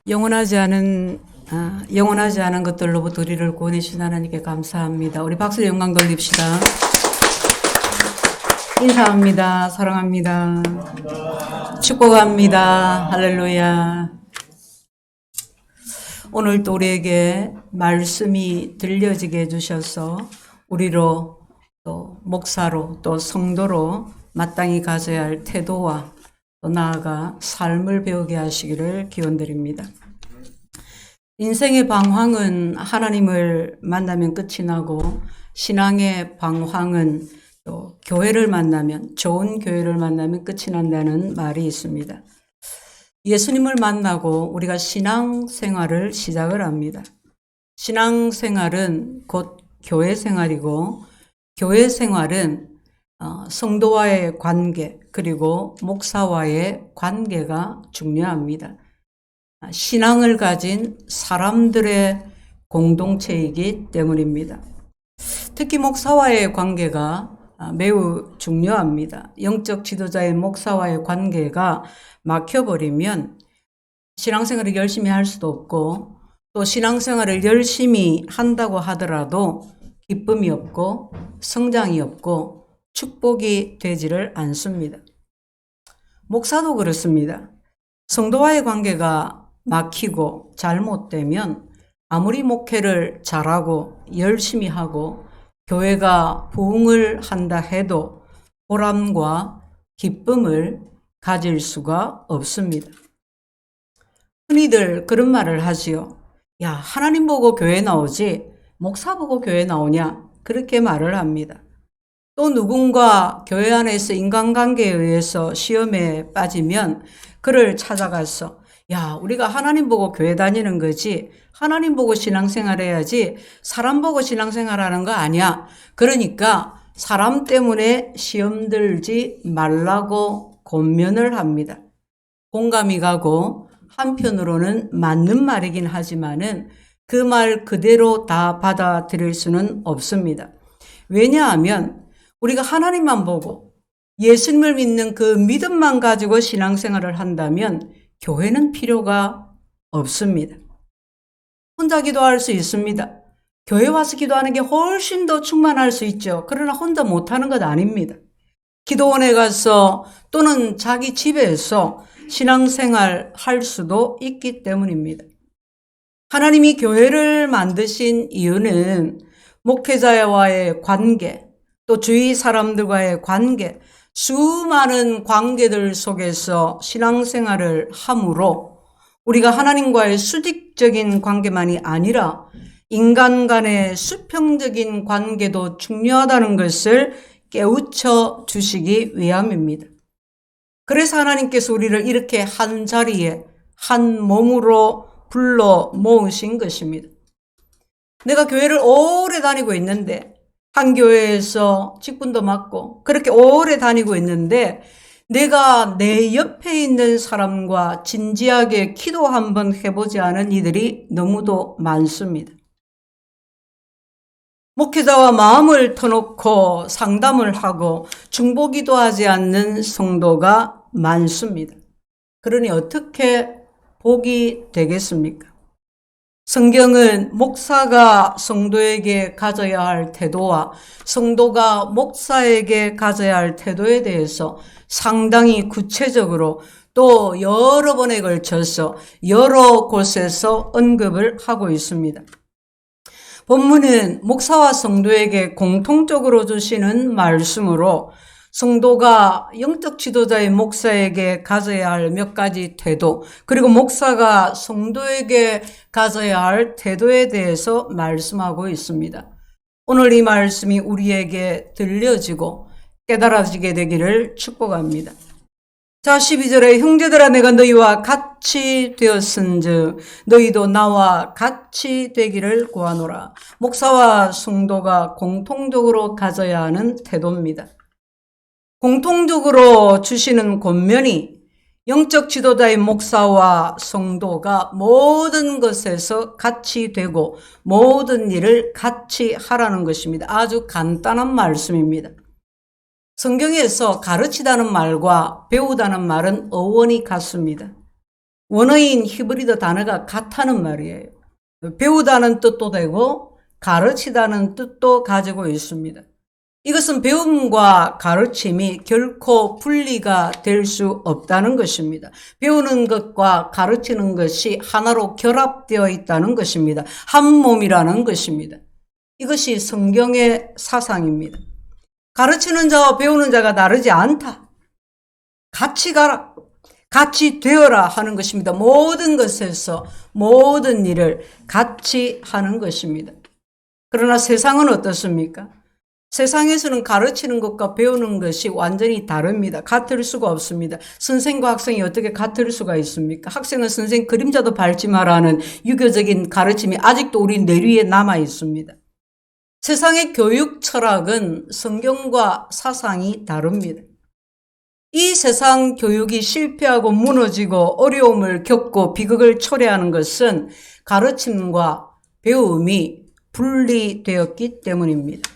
영원하지 않은 것들로부터 우리를 구원해 주신 하나님께 감사합니다. 우리 박수로 영광 돌립시다. 인사합니다. 사랑합니다. 축복합니다. 할렐루야. 오늘 또 우리에게 말씀이 들려지게 해주셔서 우리로 또 목사로 또 성도로 마땅히 가져야 할 태도와 또 나아가 삶을 배우게 하시기를 기원드립니다. 인생의 방황은 하나님을 만나면 끝이 나고 신앙의 방황은 또 교회를 만나면, 좋은 교회를 만나면 끝이 난다는 말이 있습니다. 예수님을 만나고 우리가 신앙생활을 시작을 합니다. 신앙생활은 곧 교회생활이고, 교회생활은 성도와의 관계 그리고 목사와의 관계가 중요합니다. 신앙을 가진 사람들의 공동체이기 때문입니다. 특히 목사와의 관계가 매우 중요합니다. 영적 지도자의 목사와의 관계가 막혀버리면 신앙생활을 열심히 할 수도 없고, 또 신앙생활을 열심히 한다고 하더라도 기쁨이 없고 성장이 없고 축복이 되지를 않습니다. 목사도 그렇습니다. 성도와의 관계가 막히고 잘못되면 아무리 목회를 잘하고 열심히 하고 교회가 부흥을 한다 해도 보람과 기쁨을 가질 수가 없습니다. 흔히들 그런 말을 하지요. 야, 하나님 보고 교회 나오지 목사 보고 교회 나오냐? 그렇게 말을 합니다. 또 누군가 교회 안에서 인간관계에 의해서 시험에 빠지면 그를 찾아가서 야, 우리가 하나님 보고 교회 다니는 거지 하나님 보고 신앙생활 해야지 사람 보고 신앙생활 하는 거 아니야. 그러니까 사람 때문에 시험 들지 말라고 권면을 합니다. 공감이 가고 한편으로는 맞는 말이긴 하지만은 그 말 그대로 다 받아들일 수는 없습니다. 왜냐하면 우리가 하나님만 보고 예수님을 믿는 그 믿음만 가지고 신앙생활을 한다면 교회는 필요가 없습니다. 혼자 기도할 수 있습니다. 교회 와서 기도하는 게 훨씬 더 충만할 수 있죠. 그러나 혼자 못하는 것 아닙니다. 기도원에 가서 또는 자기 집에서 신앙생활 할 수도 있기 때문입니다. 하나님이 교회를 만드신 이유는 목회자와의 관계, 또 주위 사람들과의 관계, 수많은 관계들 속에서 신앙생활을 함으로 우리가 하나님과의 수직적인 관계만이 아니라 인간 간의 수평적인 관계도 중요하다는 것을 깨우쳐 주시기 위함입니다. 그래서 하나님께서 우리를 이렇게 한 자리에 한 몸으로 불러 모으신 것입니다. 내가 교회를 오래 다니고 있는데 한 교회에서 직분도 맡고 그렇게 오래 다니고 있는데 내가 내 옆에 있는 사람과 진지하게 기도 한번 해보지 않은 이들이 너무도 많습니다. 목회자와 마음을 터놓고 상담을 하고 중보기도 하지 않는 성도가 많습니다. 그러니 어떻게 복이 되겠습니까? 성경은 목사가 성도에게 가져야 할 태도와 성도가 목사에게 가져야 할 태도에 대해서 상당히 구체적으로 또 여러 번에 걸쳐서 여러 곳에서 언급을 하고 있습니다. 본문은 목사와 성도에게 공통적으로 주시는 말씀으로 성도가 영적 지도자의 목사에게 가져야 할 몇 가지 태도, 그리고 목사가 성도에게 가져야 할 태도에 대해서 말씀하고 있습니다. 오늘 이 말씀이 우리에게 들려지고 깨달아지게 되기를 축복합니다. 자, 12절에 형제들아 내가 너희와 같이 되었은즉 너희도 나와 같이 되기를 구하노라. 목사와 성도가 공통적으로 가져야 하는 태도입니다. 공통적으로 주시는 권면이 영적 지도자의 목사와 성도가 모든 것에서 같이 되고 모든 일을 같이 하라는 것입니다. 아주 간단한 말씀입니다. 성경에서 가르치다는 말과 배우다는 말은 어원이 같습니다. 원어인 히브리드 단어가 같다는 말이에요. 배우다는 뜻도 되고 가르치다는 뜻도 가지고 있습니다. 이것은 배움과 가르침이 결코 분리가 될 수 없다는 것입니다. 배우는 것과 가르치는 것이 하나로 결합되어 있다는 것입니다. 한 몸이라는 것입니다. 이것이 성경의 사상입니다. 가르치는 자와 배우는 자가 다르지 않다. 같이 가라. 같이 되어라 하는 것입니다. 모든 것에서 모든 일을 같이 하는 것입니다. 그러나 세상은 어떻습니까? 세상에서는 가르치는 것과 배우는 것이 완전히 다릅니다. 같을 수가 없습니다. 선생과 학생이 어떻게 같을 수가 있습니까? 학생은 선생 그림자도 밟지 마라는 유교적인 가르침이 아직도 우리 내리에 남아 있습니다. 세상의 교육 철학은 성경과 사상이 다릅니다. 이 세상 교육이 실패하고 무너지고 어려움을 겪고 비극을 초래하는 것은 가르침과 배움이 분리되었기 때문입니다.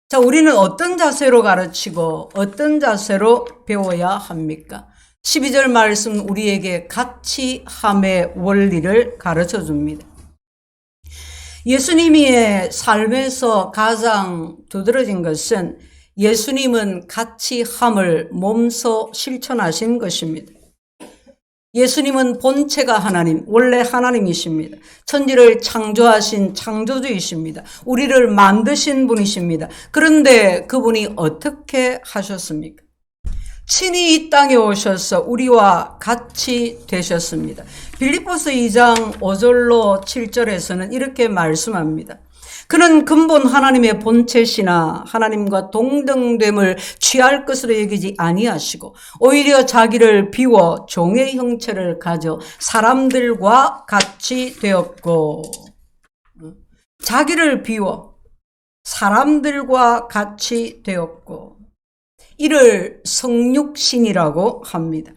자, 우리는 어떤 자세로 가르치고 어떤 자세로 배워야 합니까? 12절 말씀 우리에게 같이함의 원리를 가르쳐 줍니다. 예수님의 삶에서 가장 두드러진 것은 예수님은 같이함을 몸소 실천하신 것입니다. 예수님은 본체가 하나님, 원래 하나님이십니다. 천지를 창조하신 창조주이십니다. 우리를 만드신 분이십니다. 그런데 그분이 어떻게 하셨습니까? 친히 이 땅에 오셔서 우리와 같이 되셨습니다. 빌립보서 2장 5절로 7절에서는 이렇게 말씀합니다. 그는 근본 하나님의 본체시나 하나님과 동등됨을 취할 것으로 여기지 아니하시고 오히려 자기를 비워 종의 형체를 가져 사람들과 같이 되었고, 자기를 비워 사람들과 같이 되었고, 이를 성육신이라고 합니다.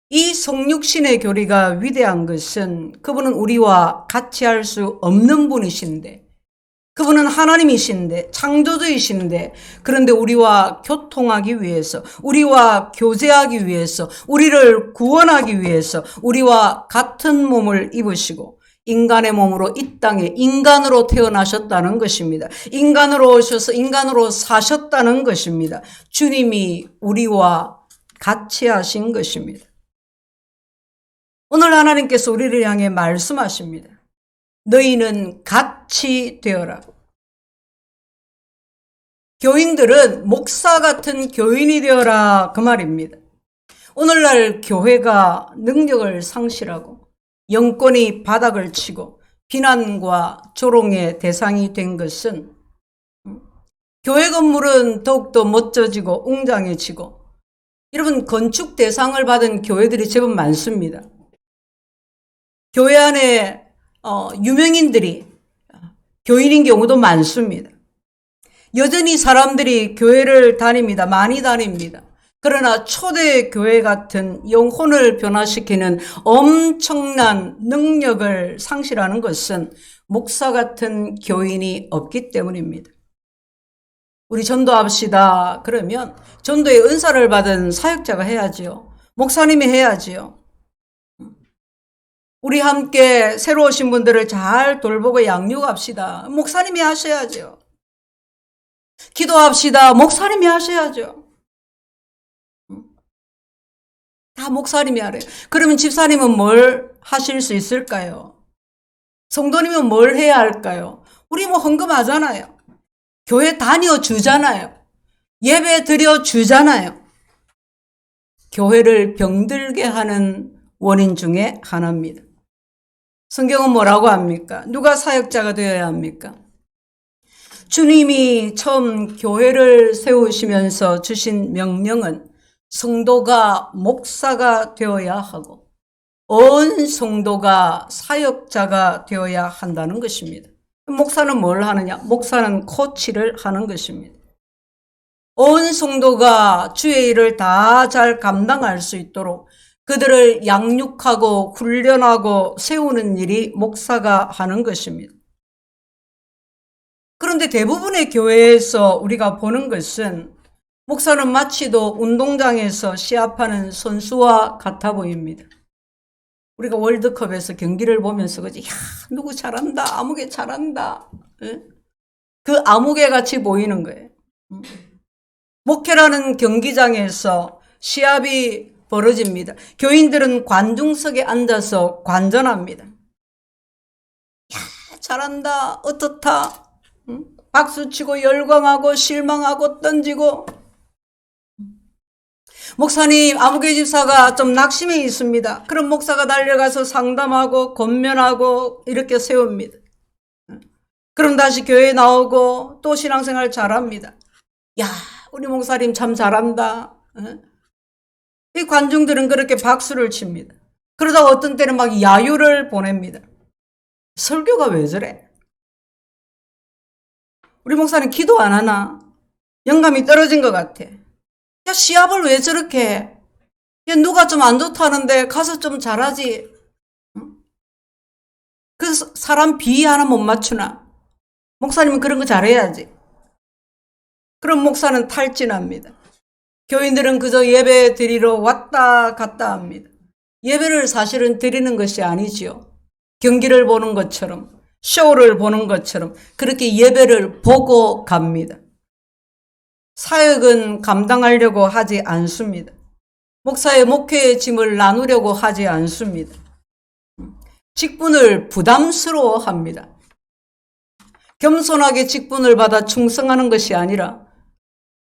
이 성육신의 교리가 위대한 것은 그분은 우리와 같이 할 수 없는 분이신데, 그분은 하나님이신데, 창조주이신데, 그런데 우리와 교통하기 위해서, 우리와 교제하기 위해서, 우리를 구원하기 위해서 우리와 같은 몸을 입으시고 인간의 몸으로 이 땅에 인간으로 태어나셨다는 것입니다. 인간으로 오셔서 인간으로 사셨다는 것입니다. 주님이 우리와 같이 하신 것입니다. 오늘 하나님께서 우리를 향해 말씀하십니다. 너희는 같이 되어라. 교인들은 목사 같은 교인이 되어라, 그 말입니다. 오늘날 교회가 능력을 상실하고 영권이 바닥을 치고 비난과 조롱의 대상이 된 것은 교회 건물은 더욱더 멋져지고 웅장해지고, 여러분 건축 대상을 받은 교회들이 제법 많습니다. 교회 안에 유명인들이 교인인 경우도 많습니다. 여전히 사람들이 교회를 다닙니다. 많이 다닙니다. 그러나 초대 교회 같은 영혼을 변화시키는 엄청난 능력을 상실하는 것은 목사 같은 교인이 없기 때문입니다. 우리 전도합시다. 그러면 전도의 은사를 받은 사역자가 해야지요. 목사님이 해야지요. 우리 함께 새로 오신 분들을 잘 돌보고 양육합시다. 목사님이 하셔야죠. 기도합시다. 목사님이 하셔야죠. 다 목사님이 하래요. 그러면 집사님은 뭘 하실 수 있을까요? 성도님은 뭘 해야 할까요? 우리 뭐 헌금하잖아요. 교회 다녀 주잖아요. 예배 드려 주잖아요. 교회를 병들게 하는 원인 중에 하나입니다. 성경은 뭐라고 합니까? 누가 사역자가 되어야 합니까? 주님이 처음 교회를 세우시면서 주신 명령은 성도가 목사가 되어야 하고 온 성도가 사역자가 되어야 한다는 것입니다. 목사는 뭘 하느냐? 목사는 코치를 하는 것입니다. 온 성도가 주의 일을 다 잘 감당할 수 있도록 그들을 양육하고 훈련하고 세우는 일이 목사가 하는 것입니다. 그런데 대부분의 교회에서 우리가 보는 것은 목사는 마치도 운동장에서 시합하는 선수와 같아 보입니다. 우리가 월드컵에서 경기를 보면서 그지, 야, 누구 잘한다, 아무개 잘한다. 예? 그 아무개 같이 보이는 거예요. 목회라는 경기장에서 시합이 벌어집니다. 교인들은 관중석에 앉아서 관전합니다. 야, 잘한다, 어떻다. 박수치고 열광하고 실망하고 던지고. 목사님, 아무개 집사가 좀 낙심해 있습니다. 그럼 목사가 달려가서 상담하고 권면하고 이렇게 세웁니다. 그럼 다시 교회에 나오고 또 신앙생활 잘합니다. 야, 우리 목사님 참 잘한다. 이 관중들은 그렇게 박수를 칩니다. 그러다가 어떤 때는 막 야유를 보냅니다. 설교가 왜 저래? 우리 목사님 기도 안 하나? 영감이 떨어진 것 같아. 야, 시합을 왜 저렇게 해? 야, 누가 좀 안 좋다는데 가서 좀 잘하지. 그 사람 비 하나 못 맞추나? 목사님은 그런 거 잘해야지. 그럼 목사는 탈진합니다. 교인들은 그저 예배 드리러 왔다 갔다 합니다. 예배를 사실은 드리는 것이 아니지요. 경기를 보는 것처럼, 쇼를 보는 것처럼 그렇게 예배를 보고 갑니다. 사역은 감당하려고 하지 않습니다. 목사의 목회의 짐을 나누려고 하지 않습니다. 직분을 부담스러워합니다. 겸손하게 직분을 받아 충성하는 것이 아니라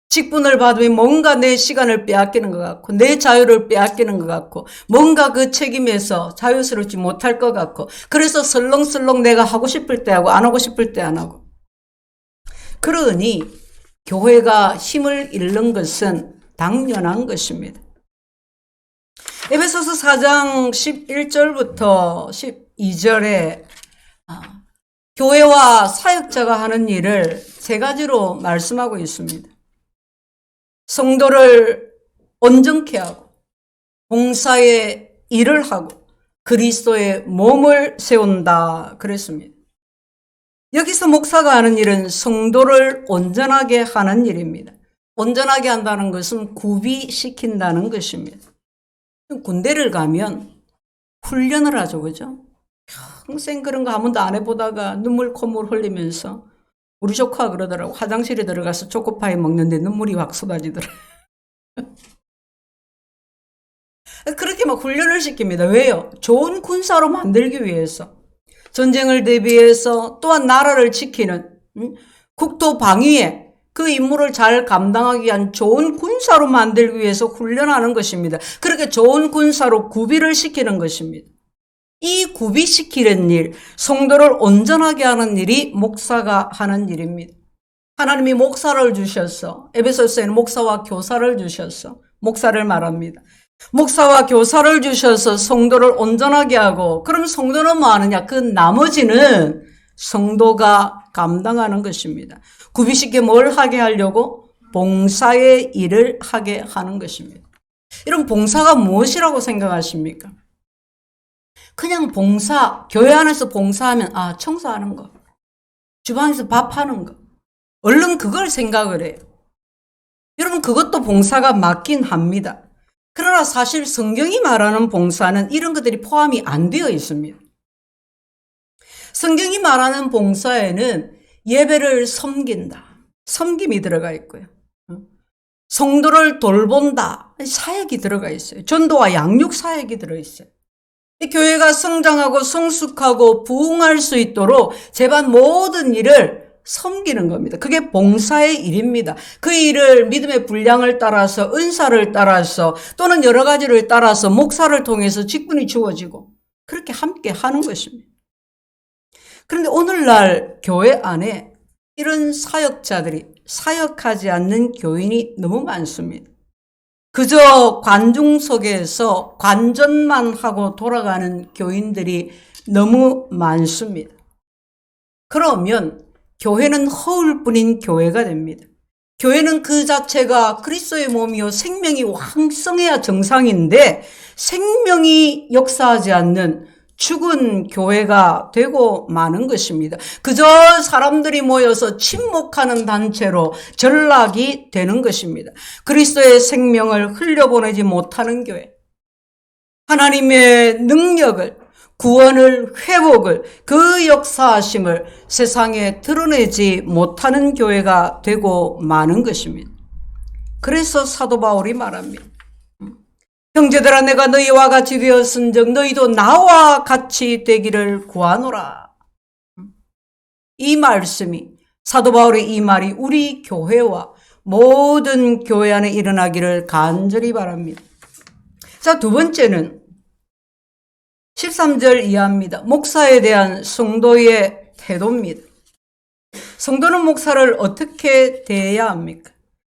직분을 받으면 뭔가 내 시간을 빼앗기는 것 같고 내 자유를 빼앗기는 것 같고 뭔가 그 책임에서 자유스럽지 못할 것 같고 그래서 설렁설렁 내가 하고 싶을 때 하고 안 하고 싶을 때 안 하고. 그러니 교회가 힘을 잃는 것은 당연한 것입니다. 에베소서 4장 11절부터 12절에 교회와 사역자가 하는 일을 세 가지로 말씀하고 있습니다. 성도를 온전케 하고 봉사의 일을 하고 그리스도의 몸을 세운다 그랬습니다. 여기서 목사가 하는 일은 성도를 온전하게 하는 일입니다. 온전하게 한다는 것은 구비시킨다는 것입니다. 군대를 가면 훈련을 하죠, 그죠? 평생 그런 거 한 번도 안 해보다가 눈물 콧물 흘리면서 우리 조카 그러더라고. 화장실에 들어가서 초코파이 먹는데 눈물이 확 쏟아지더라. 그렇게 막 훈련을 시킵니다. 왜요? 좋은 군사로 만들기 위해서. 전쟁을 대비해서 또한 나라를 지키는 국토 방위에 그 임무를 잘 감당하기 위한 좋은 군사로 만들기 위해서 훈련하는 것입니다. 그렇게 좋은 군사로 구비를 시키는 것입니다. 이 구비시키는 일, 성도를 온전하게 하는 일이 목사가 하는 일입니다. 하나님이 목사를 주셨어. 에베소서에는 목사와 교사를 주셨어. 목사를 말합니다. 목사와 교사를 주셔서 성도를 온전하게 하고 그럼 성도는 뭐 하느냐? 그 나머지는 성도가 감당하는 것입니다. 구비시켜 뭘 하게 하려고? 봉사의 일을 하게 하는 것입니다. 이런 봉사가 무엇이라고 생각하십니까? 그냥 봉사, 교회 안에서 봉사하면 청소하는 거, 주방에서 밥하는 거, 얼른 그걸 생각을 해요. 여러분 그것도 봉사가 맞긴 합니다. 그러나 사실 성경이 말하는 봉사는 이런 것들이 포함이 안 되어 있습니다. 성경이 말하는 봉사에는 예배를 섬긴다, 섬김이 들어가 있고요. 성도를 돌본다, 사역이 들어가 있어요. 전도와 양육 사역이 들어있어요. 이 교회가 성장하고 성숙하고 부흥할 수 있도록 제반 모든 일을 섬기는 겁니다. 그게 봉사의 일입니다. 그 일을 믿음의 분량을 따라서 은사를 따라서 또는 여러 가지를 따라서 목사를 통해서 직분이 주어지고 그렇게 함께 하는 것입니다. 그런데 오늘날 교회 안에 이런 사역자들이 사역하지 않는 교인이 너무 많습니다. 그저 관중 속에서 관전만 하고 돌아가는 교인들이 너무 많습니다. 그러면 교회는 허울뿐인 교회가 됩니다. 교회는 그 자체가 그리스도의 몸이요 생명이 왕성해야 정상인데 생명이 역사하지 않는 죽은 교회가 되고 마는 것입니다. 그저 사람들이 모여서 침묵하는 단체로 전락이 되는 것입니다. 그리스도의 생명을 흘려보내지 못하는 교회. 하나님의 능력을, 구원을, 회복을, 그 역사하심을 세상에 드러내지 못하는 교회가 되고 마는 것입니다. 그래서 사도 바울이 말합니다. 형제들아, 내가 너희와 같이 되었은즉 너희도 나와 같이 되기를 구하노라. 이 말씀이, 사도 바울의 이 말이 우리 교회와 모든 교회 안에 일어나기를 간절히 바랍니다. 자, 두 번째는 13절 이하입니다. 목사에 대한 성도의 태도입니다. 성도는 목사를 어떻게 대해야 합니까?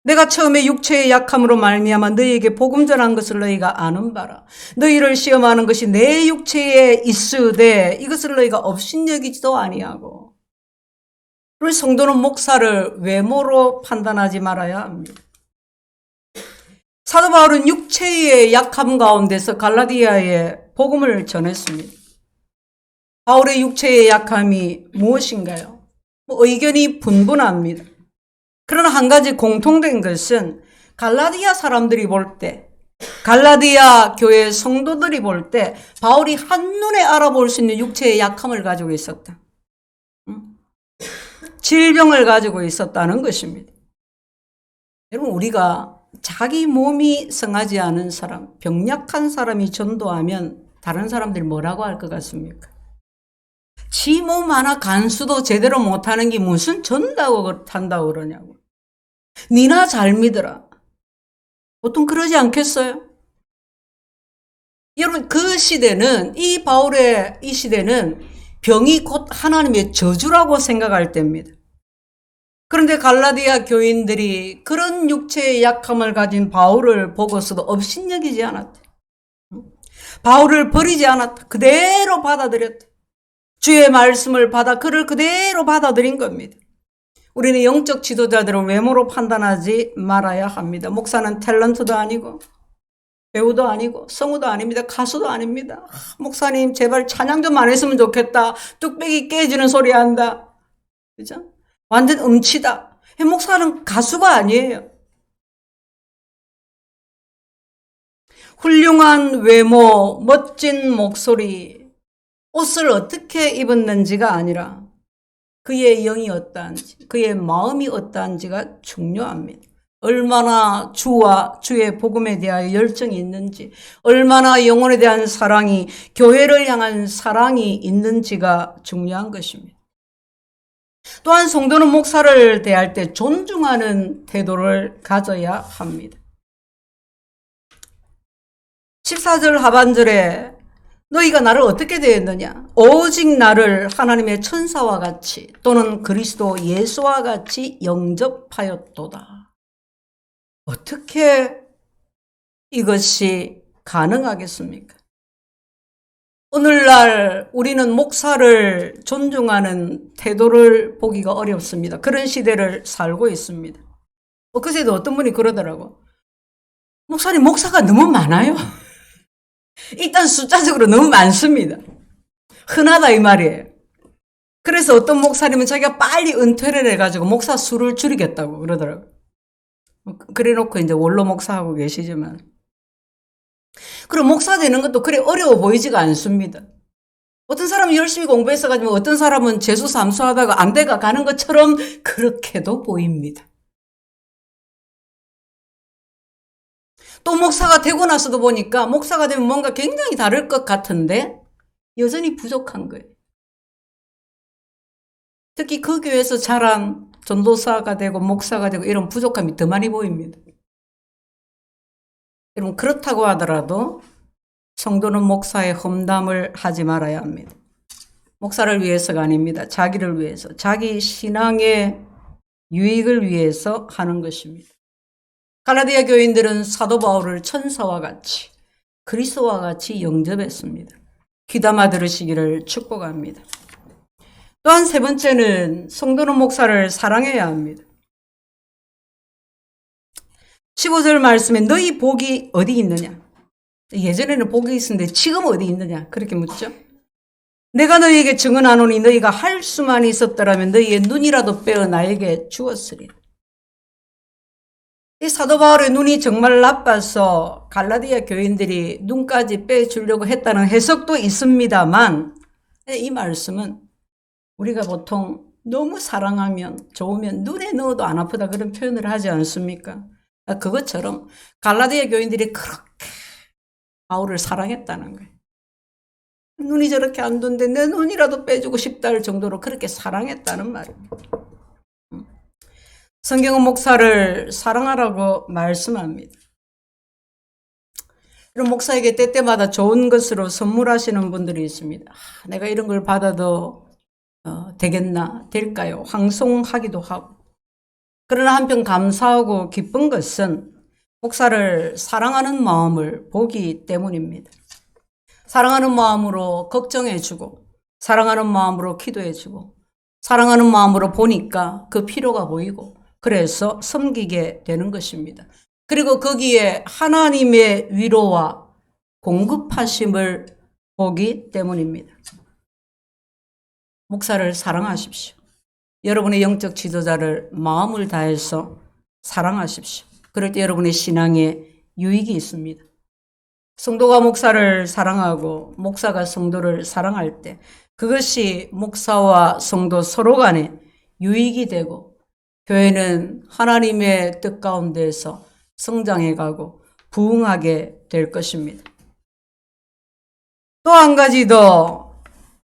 내가 처음에 육체의 약함으로 말미암아 너희에게 복음 전한 것을 너희가 아는 바라. 너희를 시험하는 것이 내 육체에 있으되 이것을 너희가 업신여기지도 아니하고. 우리 성도는 목사를 외모로 판단하지 말아야 합니다. 사도 바울은 육체의 약함 가운데서 갈라디아에 복음을 전했습니다. 바울의 육체의 약함이 무엇인가요? 의견이 분분합니다. 그러나 한 가지 공통된 것은 갈라디아 사람들이 볼 때, 갈라디아 교회 성도들이 볼 때 바울이 한눈에 알아볼 수 있는 육체의 약함을 가지고 있었다. 질병을 가지고 있었다는 것입니다. 여러분, 우리가 자기 몸이 성하지 않은 사람, 병약한 사람이 전도하면 다른 사람들이 뭐라고 할 것 같습니까? 지 몸 하나 간수도 제대로 못하는 게 무슨 전다고 한다고 그러냐고. 니나 잘 믿어라. 보통 그러지 않겠어요? 여러분, 그 시대는, 이 바울의 이 시대는 병이 곧 하나님의 저주라고 생각할 때입니다. 그런데 갈라디아 교인들이 그런 육체의 약함을 가진 바울을 보고서도 업신여기지 않았다. 바울을 버리지 않았다. 그대로 받아들였다. 주의 말씀을 받아 그를 그대로 받아들인 겁니다. 우리는 영적 지도자들을 외모로 판단하지 말아야 합니다. 목사는 탤런트도 아니고 배우도 아니고 성우도 아닙니다. 가수도 아닙니다. 목사님 제발 찬양 좀 안 했으면 좋겠다. 뚝배기 깨지는 소리 한다. 그죠? 완전 음치다. 목사는 가수가 아니에요. 훌륭한 외모, 멋진 목소리, 옷을 어떻게 입었는지가 아니라 그의 영이 어떠한지, 그의 마음이 어떠한지가 중요합니다. 얼마나 주와 주의 복음에 대하여 열정이 있는지, 얼마나 영혼에 대한 사랑이, 교회를 향한 사랑이 있는지가 중요한 것입니다. 또한 성도는 목사를 대할 때 존중하는 태도를 가져야 합니다. 14절 하반절에 너희가 나를 어떻게 대했느냐? 오직 나를 하나님의 천사와 같이 또는 그리스도 예수와 같이 영접하였도다. 어떻게 이것이 가능하겠습니까? 오늘날 우리는 목사를 존중하는 태도를 보기가 어렵습니다. 그런 시대를 살고 있습니다. 그새도 어떤 분이 그러더라고. 목사님, 목사가 너무 많아요. 일단 숫자적으로 너무 많습니다. 흔하다 이 말이에요. 그래서 어떤 목사님은 자기가 빨리 은퇴를 해가지고 목사 수를 줄이겠다고 그러더라고요. 그래 놓고 이제 원로 목사하고 계시지만. 그럼 목사 되는 것도 그래 어려워 보이지가 않습니다. 어떤 사람은 열심히 공부했어가지고 어떤 사람은 재수 삼수하다가 안 돼가 가는 것처럼 그렇게도 보입니다. 또 목사가 되고 나서도 보니까 목사가 되면 뭔가 굉장히 다를 것 같은데 여전히 부족한 거예요. 특히 그 교회에서 자란 전도사가 되고 목사가 되고 이런 부족함이 더 많이 보입니다. 여러분, 그렇다고 하더라도 성도는 목사의 험담을 하지 말아야 합니다. 목사를 위해서가 아닙니다. 자기를 위해서, 자기 신앙의 유익을 위해서 하는 것입니다. 갈라디아 교인들은 사도 바울을 천사와 같이 그리스도와 같이 영접했습니다. 귀담아 들으시기를 축복합니다. 또한 세 번째는 성도는 목사를 사랑해야 합니다. 15절 말씀에 너희 복이 어디 있느냐? 예전에는 복이 있었는데 지금 어디 있느냐? 그렇게 묻죠. 내가 너희에게 증언하노니 너희가 할 수만 있었더라면 너희의 눈이라도 빼어 나에게 주었으리라. 이 사도 바울의 눈이 정말 나빠서 갈라디아 교인들이 눈까지 빼주려고 했다는 해석도 있습니다만, 이 말씀은 우리가 보통 너무 사랑하면 좋으면 눈에 넣어도 안 아프다 그런 표현을 하지 않습니까? 그것처럼 갈라디아 교인들이 그렇게 바울을 사랑했다는 거예요. 눈이 저렇게 안 좋은데 내 눈이라도 빼주고 싶다 할 정도로 그렇게 사랑했다는 말입니다. 성경은 목사를 사랑하라고 말씀합니다. 이런 목사에게 때때마다 좋은 것으로 선물하시는 분들이 있습니다. 내가 이런 걸 받아도 되겠나, 될까요? 황송하기도 하고. 그러나 한편 감사하고 기쁜 것은 목사를 사랑하는 마음을 보기 때문입니다. 사랑하는 마음으로 걱정해주고, 사랑하는 마음으로 기도해주고, 사랑하는 마음으로 보니까 그 필요가 보이고, 그래서 섬기게 되는 것입니다. 그리고 거기에 하나님의 위로와 공급하심을 보기 때문입니다. 목사를 사랑하십시오. 여러분의 영적 지도자를 마음을 다해서 사랑하십시오. 그럴 때 여러분의 신앙에 유익이 있습니다. 성도가 목사를 사랑하고 목사가 성도를 사랑할 때 그것이 목사와 성도 서로 간에 유익이 되고 교회는 하나님의 뜻 가운데서 성장해 가고 부흥하게 될 것입니다. 또 한 가지 더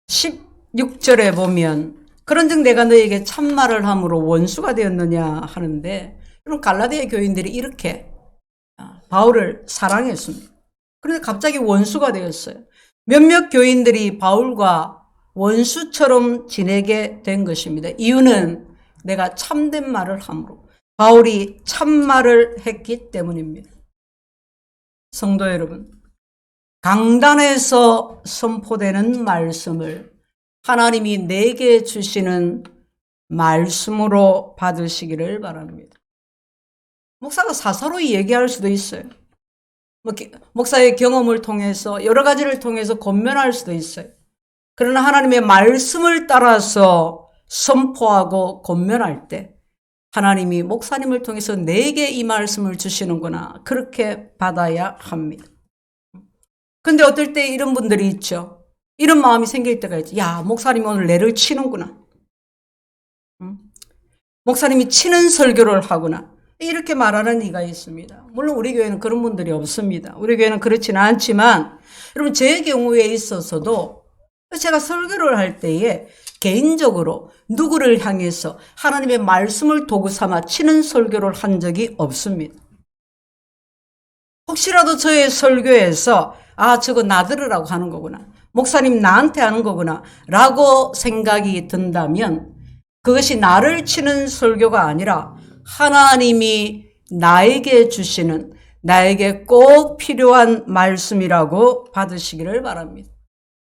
16절에 보면 그런즉 내가 너에게 참말을 함으로 원수가 되었느냐 하는데, 여러분 갈라디아 교인들이 이렇게 바울을 사랑했습니다. 그런데 갑자기 원수가 되었어요. 몇몇 교인들이 바울과 원수처럼 지내게 된 것입니다. 이유는 내가 참된 말을 함으로, 바울이 참말을 했기 때문입니다. 성도 여러분, 강단에서 선포되는 말씀을 하나님이 내게 주시는 말씀으로 받으시기를 바랍니다. 목사가 사사로이 얘기할 수도 있어요. 목사의 경험을 통해서 여러 가지를 통해서 권면할 수도 있어요. 그러나 하나님의 말씀을 따라서 선포하고 권면할 때 하나님이 목사님을 통해서 내게 이 말씀을 주시는구나, 그렇게 받아야 합니다. 근데 어떨 때 이런 분들이 있죠. 이런 마음이 생길 때가 있죠. 야, 목사님이 오늘 내를 치는구나. 목사님이 치는 설교를 하구나. 이렇게 말하는 이가 있습니다. 물론 우리 교회는 그런 분들이 없습니다. 우리 교회는 그렇지는 않지만, 여러분 제 경우에 있어서도 제가 설교를 할 때에 개인적으로 누구를 향해서 하나님의 말씀을 도구 삼아 치는 설교를 한 적이 없습니다. 혹시라도 저의 설교에서 저거 나 들으라고 하는 거구나, 목사님 나한테 하는 거구나 라고 생각이 든다면 그것이 나를 치는 설교가 아니라 하나님이 나에게 주시는, 나에게 꼭 필요한 말씀이라고 받으시기를 바랍니다.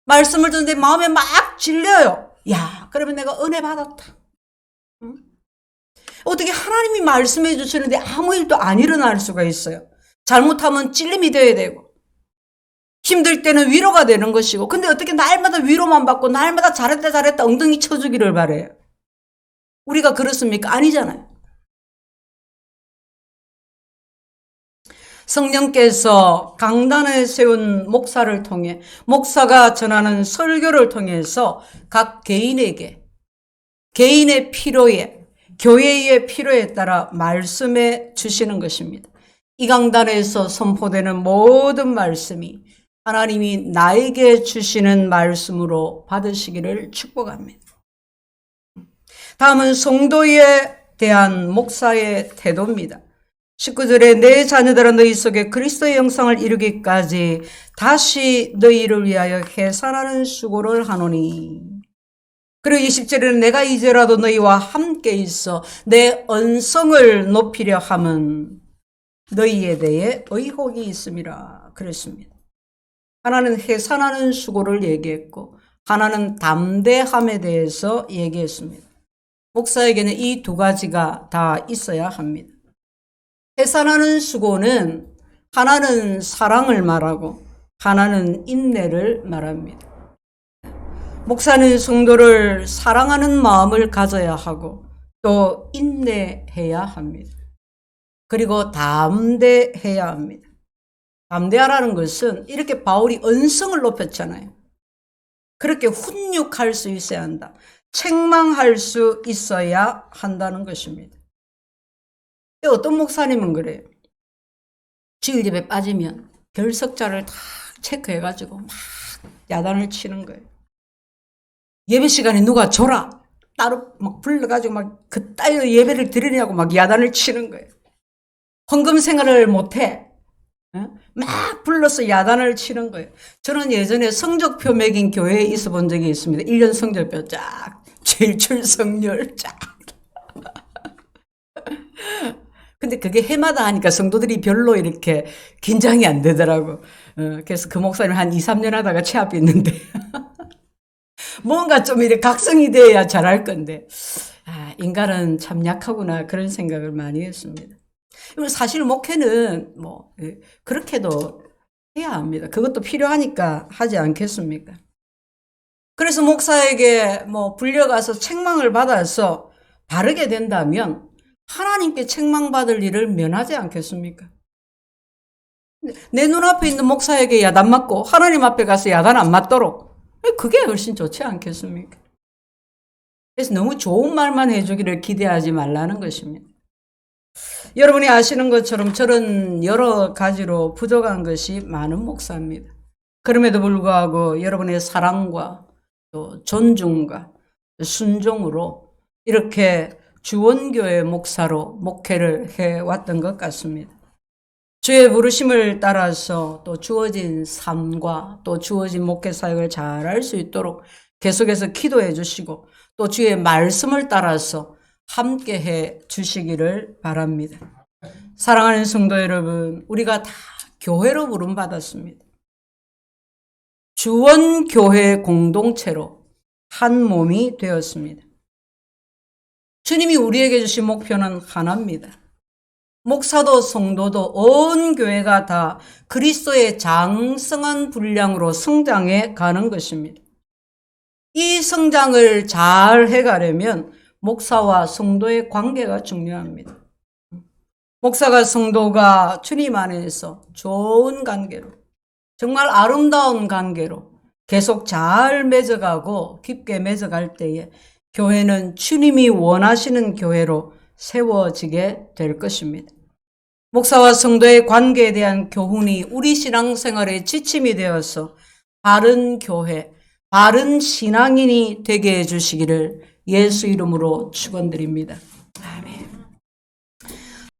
말씀을 듣는데 마음에 막 질려요. 야, 그러면 내가 은혜 받았다. 어떻게 하나님이 말씀해 주시는데 아무 일도 안 일어날 수가 있어요. 잘못하면 찔림이 돼야 되고, 힘들 때는 위로가 되는 것이고, 근데 어떻게 날마다 위로만 받고 날마다 잘했다 잘했다 엉덩이 쳐주기를 바래요. 우리가 그렇습니까? 아니잖아요. 성령께서 강단에 세운 목사를 통해, 목사가 전하는 설교를 통해서 각 개인에게, 개인의 필요에, 교회의 필요에 따라 말씀해 주시는 것입니다. 이 강단에서 선포되는 모든 말씀이 하나님이 나에게 주시는 말씀으로 받으시기를 축복합니다. 다음은 성도에 대한 목사의 태도입니다. 19절에 내 자녀들은 너희 속에 그리스도의 형상을 이루기까지 다시 너희를 위하여 해산하는 수고를 하노니, 그리고 20절에는 내가 이제라도 너희와 함께 있어 내 언성을 높이려 함은 너희에 대해 의혹이 있음이라 그랬습니다. 하나는 해산하는 수고를 얘기했고 하나는 담대함에 대해서 얘기했습니다. 목사에게는 이 두 가지가 다 있어야 합니다. 해산하는 수고는 하나는 사랑을 말하고 하나는 인내를 말합니다. 목사는 성도를 사랑하는 마음을 가져야 하고 또 인내해야 합니다. 그리고 담대해야 합니다. 담대하라는 것은 이렇게 바울이 언성을 높였잖아요. 그렇게 훈육할 수 있어야 한다. 책망할 수 있어야 한다는 것입니다. 어떤 목사님은 그래요. 주일 예배 빠지면 결석자를 다 체크해가지고 막 야단을 치는 거예요. 예배 시간에 누가 줘라. 따로 막 불러가지고 막 그따위로 예배를 드리냐고 막 야단을 치는 거예요. 헌금 생활을 못해. 막 불러서 야단을 치는 거예요. 저는 예전에 성적표 매긴 교회에 있어 본 적이 있습니다. 1년 성적표 쫙. 제일 출석률 쫙. 근데 그게 해마다 하니까 성도들이 별로 이렇게 긴장이 안 되더라고. 그래서 그 목사님 한 2, 3년 하다가 취업했는데. 뭔가 좀 이렇게 각성이 돼야 잘할 건데. 인간은 참 약하구나. 그런 생각을 많이 했습니다. 사실 목회는 그렇게도 해야 합니다. 그것도 필요하니까 하지 않겠습니까? 그래서 목사에게 불려가서 책망을 받아서 바르게 된다면 하나님께 책망받을 일을 면하지 않겠습니까? 내 눈앞에 있는 목사에게 야단 맞고 하나님 앞에 가서 야단 안 맞도록 그게 훨씬 좋지 않겠습니까? 그래서 너무 좋은 말만 해주기를 기대하지 말라는 것입니다. 여러분이 아시는 것처럼 저는 여러 가지로 부족한 것이 많은 목사입니다. 그럼에도 불구하고 여러분의 사랑과 또 존중과 순종으로 이렇게 주원교회 목사로 목회를 해왔던 것 같습니다. 주의 부르심을 따라서 또 주어진 삶과 또 주어진 목회 사역을 잘할 수 있도록 계속해서 기도해 주시고 또 주의 말씀을 따라서 함께 해 주시기를 바랍니다. 사랑하는 성도 여러분, 우리가 다 교회로 부름받았습니다. 주원교회 공동체로 한 몸이 되었습니다. 주님이 우리에게 주신 목표는 하나입니다. 목사도 성도도 온 교회가 다 그리스도의 장성한 분량으로 성장해 가는 것입니다. 이 성장을 잘 해가려면 목사와 성도의 관계가 중요합니다. 목사가 성도가 주님 안에서 좋은 관계로, 정말 아름다운 관계로 계속 잘 맺어가고 깊게 맺어갈 때에 교회는 주님이 원하시는 교회로 세워지게 될 것입니다. 목사와 성도의 관계에 대한 교훈이 우리 신앙생활의 지침이 되어서 바른 교회, 바른 신앙인이 되게 해주시기를 예수 이름으로 축원드립니다.